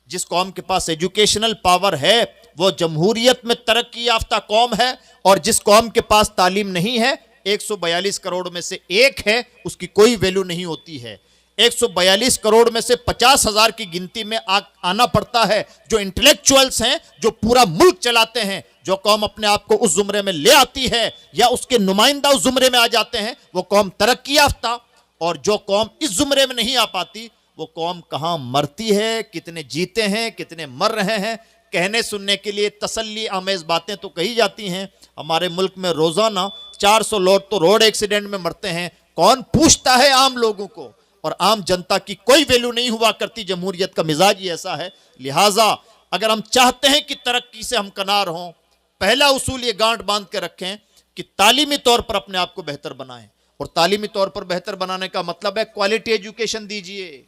جس قوم کے پاس ایجوکیشنل پاور ہے وہ جمہوریت میں ترقی یافتہ قوم ہے, اور جس قوم کے پاس تعلیم نہیں ہے, 142 کروڑ میں سے ایک ہے, اس کی کوئی ویلیو نہیں ہوتی ہے. 142 کروڑ میں سے 50,000 کی گنتی میں آنا پڑتا ہے جو انٹلیکچوئلز ہیں, جو پورا ملک چلاتے ہیں. جو قوم اپنے آپ کو اس زمرے میں لے آتی ہے یا اس کے نمائندہ اس زمرے میں آ جاتے ہیں, وہ قوم ترقی یافتہ. اور جو قوم اس زمرے میں نہیں آ پاتی, وہ قوم کہاں مرتی ہے, کتنے جیتے ہیں, کتنے مر رہے ہیں. کہنے سننے کے لیے تسلی آمیز باتیں تو کہی جاتی ہیں. ہمارے ملک میں روزانہ 400 لوگ تو روڈ ایکسیڈنٹ میں مرتے ہیں. کون پوچھتا ہے عام لوگوں کو؟ اور عام جنتا کی کوئی ویلیو نہیں ہوا کرتی. جمہوریت کا مزاج ہی ایسا ہے. لہٰذا اگر ہم چاہتے ہیں کہ ترقی سے ہم کنار ہوں, پہلا اصول یہ گانٹ باندھ کے رکھیں کہ تعلیمی طور پر اپنے آپ کو بہتر بنائیں. اور تعلیمی طور پر بہتر بنانے کا مطلب ہے کوالٹی ایجوکیشن دیجئے.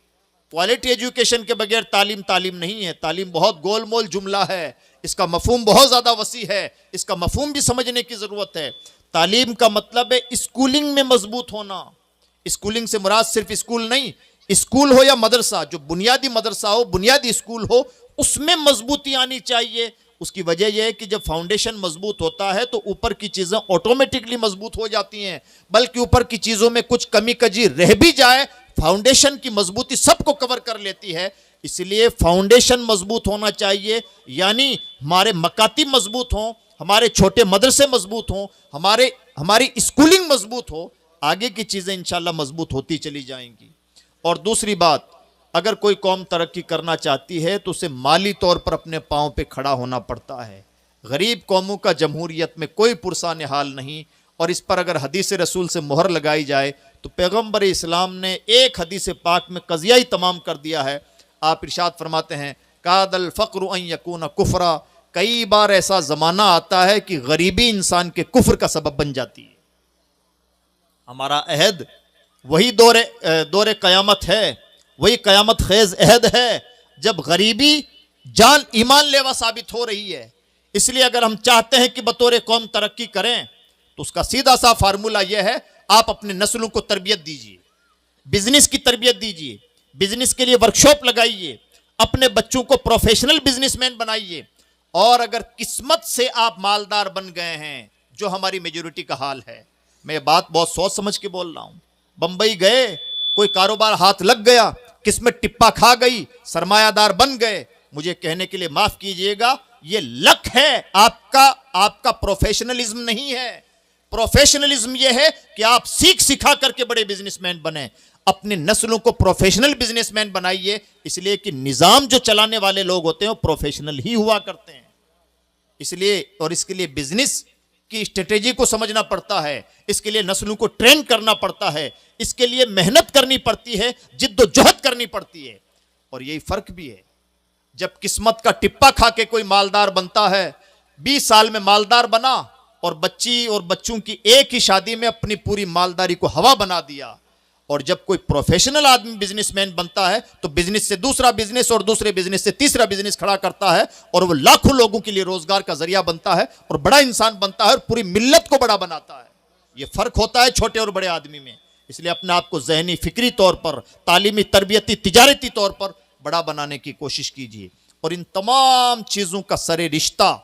کوالٹی ایجوکیشن کے بغیر تعلیم نہیں ہے. تعلیم بہت گول مول جملہ ہے, اس کا مفہوم بہت زیادہ وسیع ہے, اس کا مفہوم بھی سمجھنے کی ضرورت ہے. تعلیم کا مطلب ہے اسکولنگ میں مضبوط ہونا. اسکولنگ سے مراد صرف اسکول نہیں, اسکول ہو یا مدرسہ, جو بنیادی مدرسہ ہو, بنیادی اسکول ہو, اس میں مضبوطی آنی چاہیے. اس کی وجہ یہ ہے کہ جب فاؤنڈیشن مضبوط ہوتا ہے تو اوپر کی چیزیں آٹومیٹکلی مضبوط ہو جاتی ہیں. بلکہ اوپر کی چیزوں میں کچھ کمی کجی رہ بھی جائے, فاؤنڈیشن کی مضبوطی سب کو کور کر لیتی ہے. اس لیے فاؤنڈیشن مضبوط ہونا چاہیے, یعنی ہمارے مکاتب مضبوط ہوں, ہمارے چھوٹے مدرسے مضبوط ہوں, ہماری اسکولنگ مضبوط ہو, آگے کی چیزیں انشاءاللہ مضبوط ہوتی چلی جائیں گی. اور دوسری بات, اگر کوئی قوم ترقی کرنا چاہتی ہے تو اسے مالی طور پر اپنے پاؤں پہ کھڑا ہونا پڑتا ہے. غریب قوموں کا جمہوریت میں کوئی پرسان حال نہیں. اور اس پر اگر حدیث رسول سے مہر لگائی جائے تو پیغمبر اسلام نے ایک حدیث پاک میں قضیہ ہی تمام کر دیا ہے. آپ ارشاد فرماتے ہیں, کاد الفقر ان یکون کفرا. کئی بار ایسا زمانہ آتا ہے کہ غریبی انسان کے کفر کا سبب بن جاتی ہے. ہمارا عہد وہی دور قیامت ہے, وہی قیامت خیز عہد ہے جب غریبی جان ایمان لیوا ثابت ہو رہی ہے. اس لیے اگر ہم چاہتے ہیں کہ بطور قوم ترقی کریں تو اس کا سیدھا سا فارمولہ یہ ہے, آپ اپنے نسلوں کو تربیت دیجیے, بزنس کی تربیت دیجیے, بزنس کے لیے ورکشاپ لگائیے, اپنے بچوں کو پروفیشنل بزنس مین بنائیے. اور اگر قسمت سے آپ مالدار بن گئے ہیں, جو ہماری میجورٹی کا حال ہے, میں یہ بات بہت سوچ سمجھ کے بول رہا ہوں. بمبئی گئے, کوئی کاروبار ہاتھ لگ گیا, قسمت ٹپا کھا گئی, سرمایہ دار بن گئے, مجھے کہنے کے لیے معاف کیجئے گا, یہ لک ہے, آپ کا پروفیشنلزم نہیں ہے. پروفیشنلزم یہ ہے کہ آپ سکھا کر کے بڑے بزنس مین بنیں. اپنے نسلوں کو پروفیشنل بزنس مین بنائیے, اس لیے کہ نظام جو چلانے والے لوگ ہوتے ہیں وہ پروفیشنل ہی ہوا کرتے ہیں. اس لیے, اور اس کے لیے بزنس کی اسٹریٹجی کو سمجھنا پڑتا ہے, اس کے لیے نسلوں کو ٹرین کرنا پڑتا ہے, اس کے لیے محنت کرنی پڑتی ہے, جد و جہد کرنی پڑتی ہے. اور یہی فرق بھی ہے, جب قسمت کا ٹپا کھا کے کوئی مالدار بنتا ہے, 20 سال میں مالدار بنا اور بچی اور بچوں کی ایک ہی شادی میں اپنی پوری مالداری کو ہوا بنا دیا. اور جب کوئی پروفیشنل آدمی بزنس مین بنتا ہے تو بزنس سے دوسرا بزنس اور دوسرے بزنس سے تیسرا بزنس کھڑا کرتا ہے, اور وہ لاکھوں لوگوں کے لیے روزگار کا ذریعہ بنتا ہے, اور بڑا انسان بنتا ہے, اور پوری ملت کو بڑا بناتا ہے. یہ فرق ہوتا ہے چھوٹے اور بڑے آدمی میں. اس لیے اپنے آپ کو ذہنی, فکری طور پر, تعلیمی, تربیتی, تجارتی طور پر بڑا بنانے کی کوشش کیجیے. اور ان تمام چیزوں کا سر رشتہ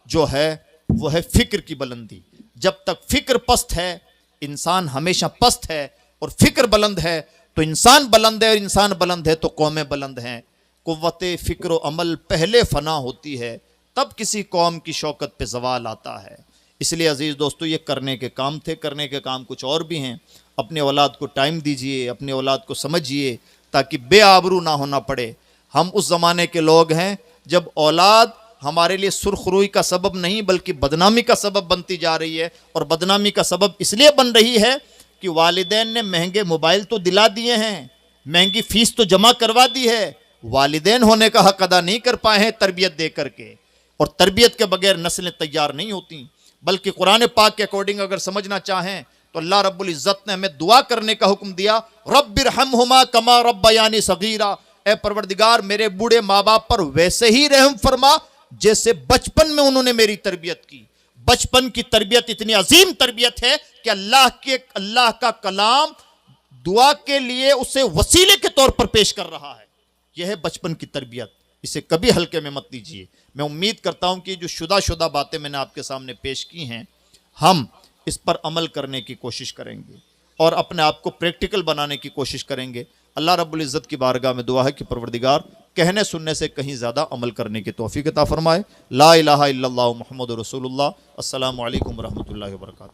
جو ہے وہ ہے فکر کی بلندی. جب تک فکر پست ہے انسان ہمیشہ پست ہے, اور فکر بلند ہے تو انسان بلند ہے, اور انسان بلند ہے تو قومیں بلند ہیں. قوت فکر و عمل پہلے فنا ہوتی ہے, تب کسی قوم کی شوکت پہ زوال آتا ہے. اس لیے عزیز دوستو, یہ کرنے کے کام تھے, کرنے کے کام کچھ اور بھی ہیں. اپنے اولاد کو ٹائم دیجئے, اپنے اولاد کو سمجھیے, تاکہ بے آبرو نہ ہونا پڑے. ہم اس زمانے کے لوگ ہیں جب اولاد ہمارے لیے سرخ روئی کا سبب نہیں بلکہ بدنامی کا سبب بنتی جا رہی ہے. اور بدنامی کا سبب اس لیے بن رہی ہے کہ والدین نے مہنگے موبائل تو دلا دیے ہیں, مہنگی فیس تو جمع کروا دی ہے, والدین ہونے کا حق ادا نہیں کر پائے ہیں تربیت دے کر کے. اور تربیت کے بغیر نسلیں تیار نہیں ہوتی. بلکہ قرآن پاک کے اکارڈنگ اگر سمجھنا چاہیں تو اللہ رب العزت نے ہمیں دعا کرنے کا حکم دیا، رب ارحمہما کما ربیانی صغیرا، اے پروردگار میرے بوڑھے ماں باپ پر ویسے ہی رحم فرما جیسے بچپن میں انہوں نے میری تربیت کی۔ بچپن کی تربیت اتنی عظیم تربیت ہے کہ اللہ کا کلام دعا کے لیے اسے وسیلے کے طور پر پیش کر رہا ہے۔ یہ ہے بچپن کی تربیت، اسے کبھی ہلکے میں مت لیجیے۔ میں امید کرتا ہوں کہ جو شدہ باتیں میں نے آپ کے سامنے پیش کی ہیں، ہم اس پر عمل کرنے کی کوشش کریں گے اور اپنے آپ کو پریکٹیکل بنانے کی کوشش کریں گے۔ اللہ رب العزت کی بارگاہ میں دعا ہے کہ پروردگار کہنے سننے سے کہیں زیادہ عمل کرنے کی توفیق عطا فرمائے۔ لا الہ الا اللہ محمد رسول اللہ۔ السلام علیکم ورحمۃ اللہ وبرکاتہ۔